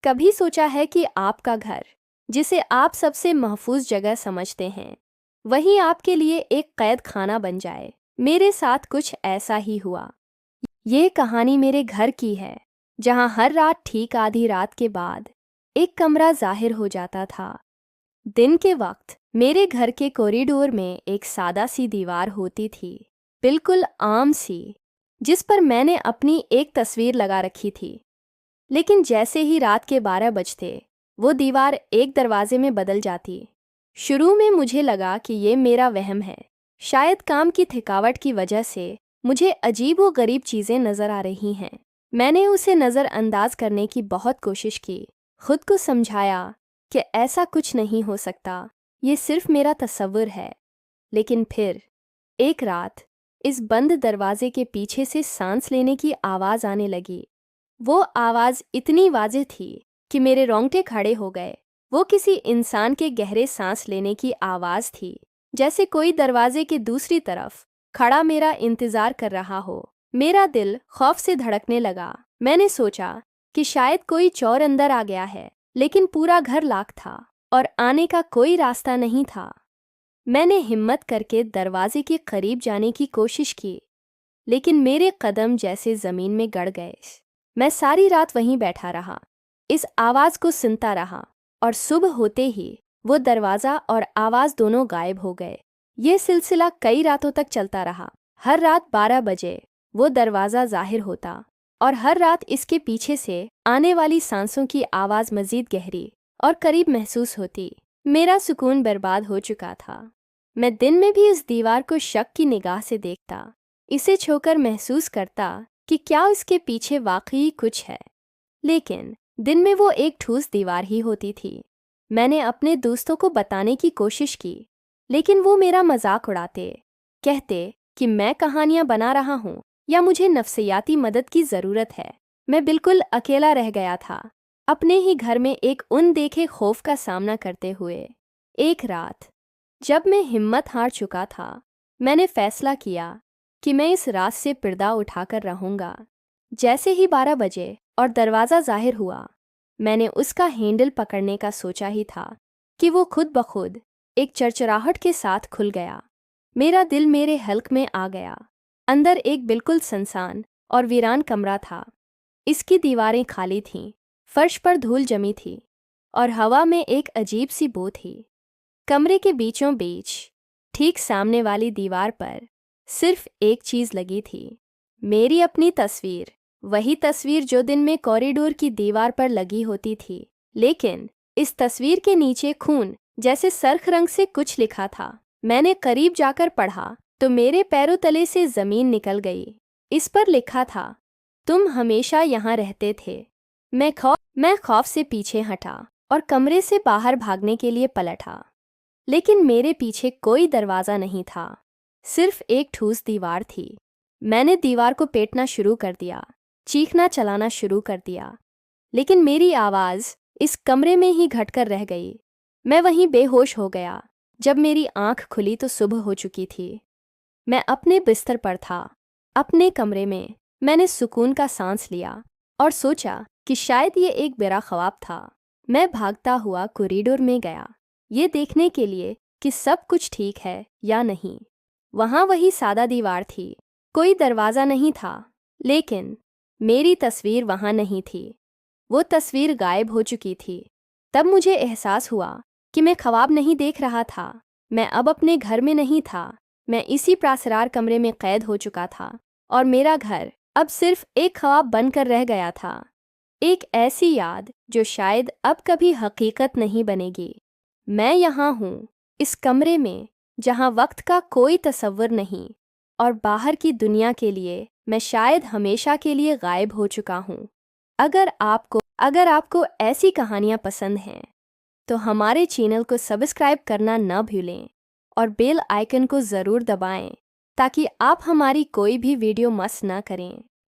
कभी सोचा है कि आपका घर, जिसे आप सबसे महफूज जगह समझते हैं, वही आपके लिए एक कैद खाना बन जाए? मेरे साथ कुछ ऐसा ही हुआ। ये कहानी मेरे घर की है, जहां हर रात ठीक आधी रात के बाद एक कमरा जाहिर हो जाता था। दिन के वक्त मेरे घर के कॉरिडोर में एक सादा सी दीवार होती थी, बिल्कुल आम सी, जिस पर मैंने अपनी एक तस्वीर लगा रखी थी। लेकिन जैसे ही रात के 12 बजते, वो दीवार एक दरवाजे में बदल जाती। शुरू में मुझे लगा कि ये मेरा वहम है। शायद काम की थकावट की वजह से मुझे अजीब व गरीब चीज़ें नज़र आ रही हैं। मैंने उसे नज़रअंदाज करने की बहुत कोशिश की, खुद को समझाया कि ऐसा कुछ नहीं हो सकता, ये सिर्फ मेरा तस्वुर है। लेकिन फिर एक रात इस बंद दरवाजे के पीछे से सांस लेने की आवाज़ आने लगी। वो आवाज़ इतनी वाज़ेह थी कि मेरे रोंगटे खड़े हो गए। वो किसी इंसान के गहरे सांस लेने की आवाज़ थी, जैसे कोई दरवाजे के दूसरी तरफ खड़ा मेरा इंतज़ार कर रहा हो। मेरा दिल खौफ से धड़कने लगा। मैंने सोचा कि शायद कोई चोर अंदर आ गया है, लेकिन पूरा घर लॉक था और आने का कोई रास्ता नहीं था। मैंने हिम्मत करके दरवाजे के करीब जाने की कोशिश की, लेकिन मेरे कदम जैसे ज़मीन में गड़ गए। मैं सारी रात वहीं बैठा रहा, इस आवाज़ को सुनता रहा, और सुबह होते ही वो दरवाज़ा और आवाज़ दोनों गायब हो गए। ये सिलसिला कई रातों तक चलता रहा। हर रात 12 बजे वो दरवाज़ा जाहिर होता, और हर रात इसके पीछे से आने वाली सांसों की आवाज़ मज़ीद गहरी और करीब महसूस होती। मेरा सुकून बर्बाद हो चुका था। मैं दिन में भी इस दीवार को शक की निगाह से देखता, इसे छूकर महसूस करता कि क्या उसके पीछे वाकई कुछ है। लेकिन दिन में वो एक ठोस दीवार ही होती थी। मैंने अपने दोस्तों को बताने की कोशिश की, लेकिन वो मेरा मजाक उड़ाते, कहते कि मैं कहानियां बना रहा हूँ या मुझे नफ्सियाती मदद की ज़रूरत है। मैं बिल्कुल अकेला रह गया था, अपने ही घर में एक अनदेखे खौफ का सामना करते हुए। एक रात जब मैं हिम्मत हार चुका था, मैंने फैसला किया कि मैं इस रात से पर्दा उठाकर रहूँगा। जैसे ही 12 बजे और दरवाज़ा जाहिर हुआ, मैंने उसका हैंडल पकड़ने का सोचा ही था कि वो खुद ब खुद एक चरचराहट के साथ खुल गया। मेरा दिल मेरे हल्क में आ गया। अंदर एक बिल्कुल सुनसान और वीरान कमरा था। इसकी दीवारें खाली थीं, फर्श पर धूल जमी थी, और हवा में एक अजीब सी बू थी। कमरे के बीचों बीच, ठीक सामने वाली दीवार पर, सिर्फ एक चीज़ लगी थी, मेरी अपनी तस्वीर। वही तस्वीर जो दिन में कॉरिडोर की दीवार पर लगी होती थी, लेकिन इस तस्वीर के नीचे खून जैसे सरख रंग से कुछ लिखा था। मैंने करीब जाकर पढ़ा तो मेरे पैरों तले से ज़मीन निकल गई। इस पर लिखा था, तुम हमेशा यहाँ रहते थे। मैं खौफ से पीछे हटा और कमरे से बाहर भागने के लिए पलटा, लेकिन मेरे पीछे कोई दरवाज़ा नहीं था, सिर्फ एक ठोस दीवार थी। मैंने दीवार को पीटना शुरू कर दिया, चीखना चलाना शुरू कर दिया, लेकिन मेरी आवाज़ इस कमरे में ही घटकर रह गई। मैं वहीं बेहोश हो गया। जब मेरी आंख खुली तो सुबह हो चुकी थी। मैं अपने बिस्तर पर था, अपने कमरे में। मैंने सुकून का सांस लिया और सोचा कि शायद ये एक बुरा ख्वाब था। मैं भागता हुआ कॉरिडोर में गया, ये देखने के लिए कि सब कुछ ठीक है या नहीं। वहाँ वही सादा दीवार थी, कोई दरवाज़ा नहीं था, लेकिन मेरी तस्वीर वहाँ नहीं थी। वो तस्वीर गायब हो चुकी थी। तब मुझे एहसास हुआ कि मैं ख्वाब नहीं देख रहा था। मैं अब अपने घर में नहीं था, मैं इसी प्रासरार कमरे में कैद हो चुका था, और मेरा घर अब सिर्फ एक ख्वाब बनकर रह गया था। एक ऐसी याद जो शायद अब कभी हकीकत नहीं बनेगी। मैं यहाँ हूँ, इस कमरे में, जहाँ वक्त का कोई तस्वर नहीं, और बाहर की दुनिया के लिए मैं शायद हमेशा के लिए गायब हो चुका हूँ। अगर आपको ऐसी कहानियाँ पसंद हैं, तो हमारे चैनल को सब्सक्राइब करना न भूलें और बेल आइकन को ज़रूर दबाएं, ताकि आप हमारी कोई भी वीडियो मिस ना करें।